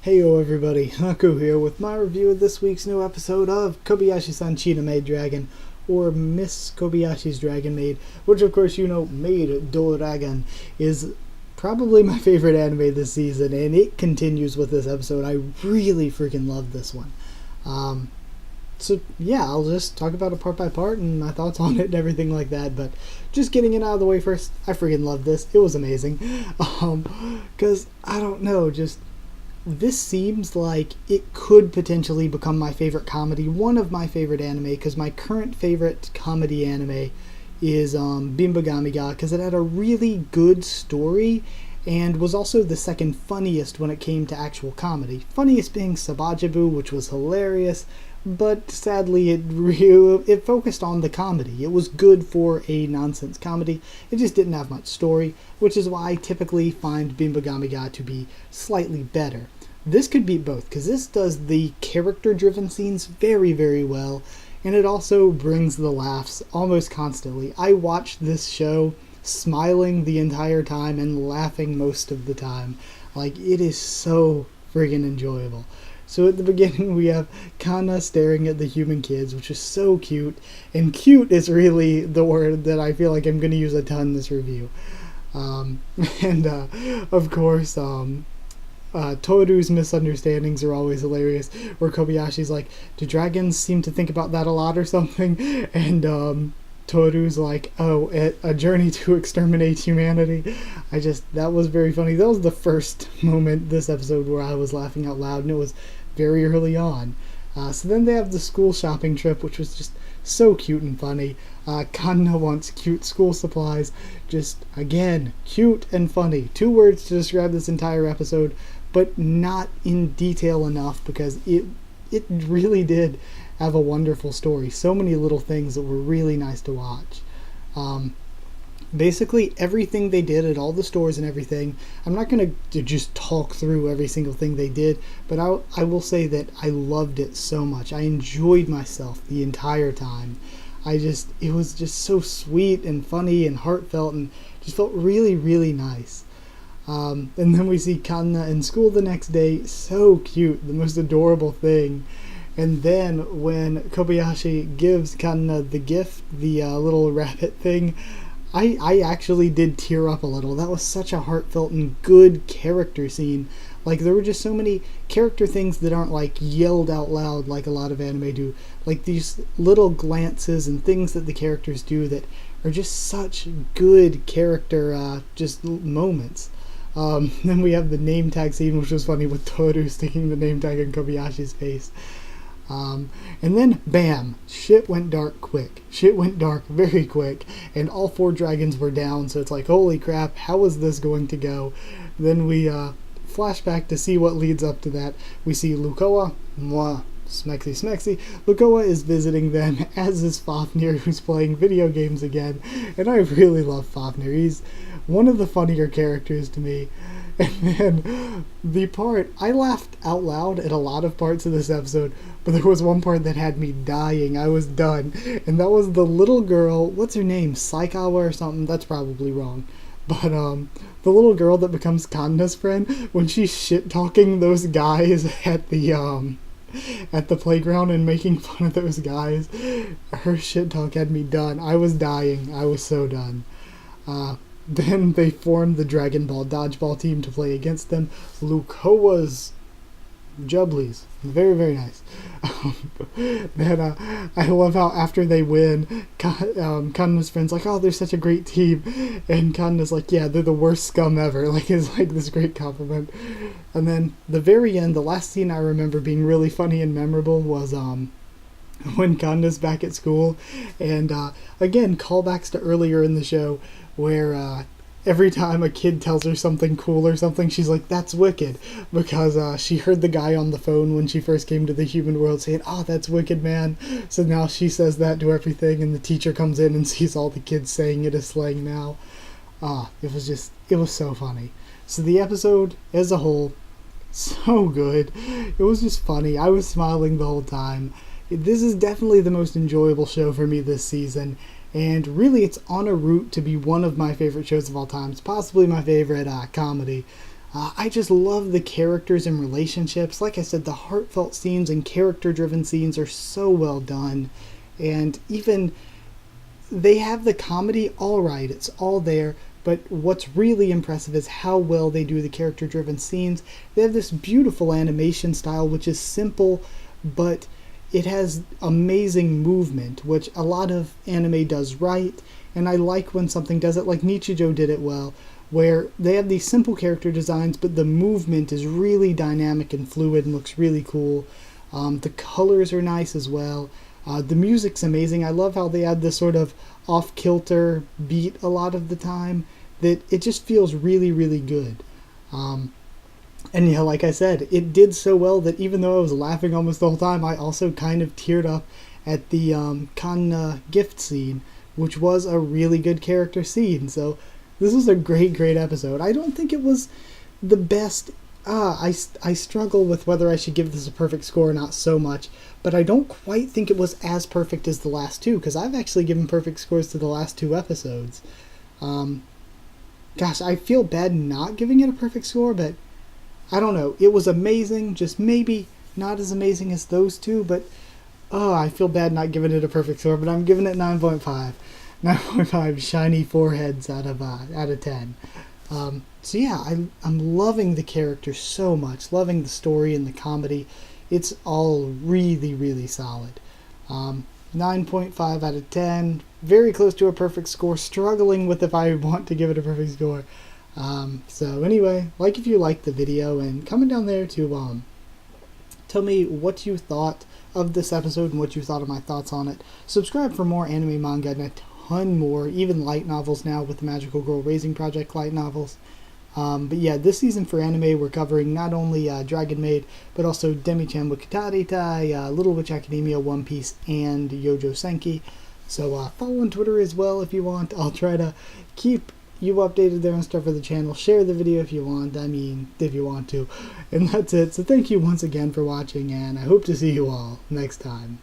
Heyo everybody, Haku here with my review of this week's new episode of Kobayashi-san Chi, Maid Dragon, or Miss Kobayashi's Dragon Maid, which of course you know, Maid Dragon is probably my favorite anime this season, and it continues with this episode. I really freaking love this one. So yeah, I'll just talk about it part by part and my thoughts on it and everything like that, but just getting it out of the way first, I freaking love this. It was amazing. Because, I don't know, just this seems like it could potentially become my favorite comedy, one of my favorite anime, because my current favorite comedy anime is Bimbagami Ga, because it had a really good story and was also the second funniest when it came to actual comedy. Funniest being Sabajabu, which was hilarious, but sadly it focused on the comedy. It was good for a nonsense comedy. It just didn't have much story, which is why I typically find Bimbagami Ga to be slightly better. This could beat both, because this does the character-driven scenes very, very well, and it also brings the laughs almost constantly. I watched this show smiling the entire time and laughing most of the time. Like, it is so friggin' enjoyable. So at the beginning we have Kanna staring at the human kids, which is so cute, and cute is really the word that I feel like I'm going to use a ton in this review. Of course, Toru's misunderstandings are always hilarious, where Kobayashi's like, do dragons seem to think about that a lot or something? And Toru's like, oh, a journey to exterminate humanity. That was very funny. That was the first moment this episode where I was laughing out loud, and it was very early on. So then they have the school shopping trip, which was just so cute and funny. Kanna wants cute school supplies. Just, again, cute and funny. 2 words to describe this entire episode, but not in detail enough, because it really did have a wonderful story. So many little things that were really nice to watch. Basically, everything they did at all the stores and everything, I'm not going to just talk through every single thing they did, but I will say that I loved it so much. I enjoyed myself the entire time. It was just so sweet and funny and heartfelt, and just felt really, really nice. And then we see Kanna in school the next day, so cute, the most adorable thing. And then when Kobayashi gives Kanna the gift, the little rabbit thing, I actually did tear up a little. That was such a heartfelt and good character scene. Like, there were just so many character things that aren't, like, yelled out loud like a lot of anime do. Like, these little glances and things that the characters do that are just such good character, just moments. Then we have the name tag scene, which was funny, with Toru sticking the name tag in Kobayashi's face. And then, bam, shit went dark quick. Shit went dark very quick, and all 4 dragons were down, so it's like, holy crap, how is this going to go? Then we, flashback to see what leads up to that. We see Lukoa, smexy. Lukoa is visiting them, as is Fafnir, who's playing video games again, and I really love Fafnir. He's one of the funnier characters to me. And then I laughed out loud at a lot of parts of this episode, but there was one part that had me dying. I was done. And that was the little girl, what's her name? Saikawa or something? That's probably wrong. But, the little girl that becomes Kanna's friend, when she's shit-talking those guys at the playground and making fun of those guys, her shit-talk had me done. I was dying. I was so done. Then they formed the Dragon Ball dodgeball team to play against them. Lukoa's Jubblies. Very, very nice. Then I love how after they win, Kanna's friend's like, oh, they're such a great team. And Kanna's like, yeah, they're the worst scum ever. Like, it's like this great compliment. And then the very end, the last scene I remember being really funny and memorable was when Kanna's back at school. And again, callbacks to earlier in the show, where every time a kid tells her something cool or something, she's like, that's wicked, because she heard the guy on the phone when she first came to the human world saying, oh, that's wicked, man. So now she says that to everything, and the teacher comes in and sees all the kids saying it as slang now. It was so funny. So the episode as a whole, so good. It was just funny. I was smiling the whole time. This is definitely the most enjoyable show for me this season, and really it's on a route to be one of my favorite shows of all time. It's possibly my favorite comedy. I just love the characters and relationships. Like I said, the heartfelt scenes and character-driven scenes are so well done. And even they have the comedy all right, it's all there. But what's really impressive is how well they do the character-driven scenes. They have this beautiful animation style, which is simple, but it has amazing movement, which a lot of anime does right. And I like when something does it, like Nichijou did it well, where they have these simple character designs, but the movement is really dynamic and fluid and looks really cool. The colors are nice as well. The music's amazing. I love how they add this sort of off-kilter beat a lot of the time, that it just feels really, really good. And yeah, like I said, it did so well that even though I was laughing almost the whole time, I also kind of teared up at the Kanna gift scene, which was a really good character scene. So this was a great, great episode. I don't think it was the best. I struggle with whether I should give this a perfect score or not so much, but I don't quite think it was as perfect as the last two, because I've actually given perfect scores to the last two episodes. Gosh, I feel bad not giving it a perfect score, but I don't know. It was amazing, just maybe not as amazing as those two, but I feel bad not giving it a perfect score, but I'm giving it 9.5. 9.5 shiny foreheads out of 10. So yeah, I'm loving the characters so much, loving the story and the comedy. It's all really, really solid. 9.5 out of 10, very close to a perfect score, struggling with if I want to give it a perfect score. So anyway, like if you liked the video, and comment down there to tell me what you thought of this episode and what you thought of my thoughts on it. Subscribe for more anime, manga, and a ton more, even light novels now with the Magical Girl Raising Project light novels. But yeah, this season for anime, we're covering not only Dragon Maid, but also Demi-chan wa Kitaritai, Little Witch Academia, One Piece, and Yojo Senki. So follow on Twitter as well if you want. I'll try to keep you updated there and stuff for the channel. Share the video if you want. I mean, if you want to. And that's it. So thank you once again for watching, and I hope to see you all next time.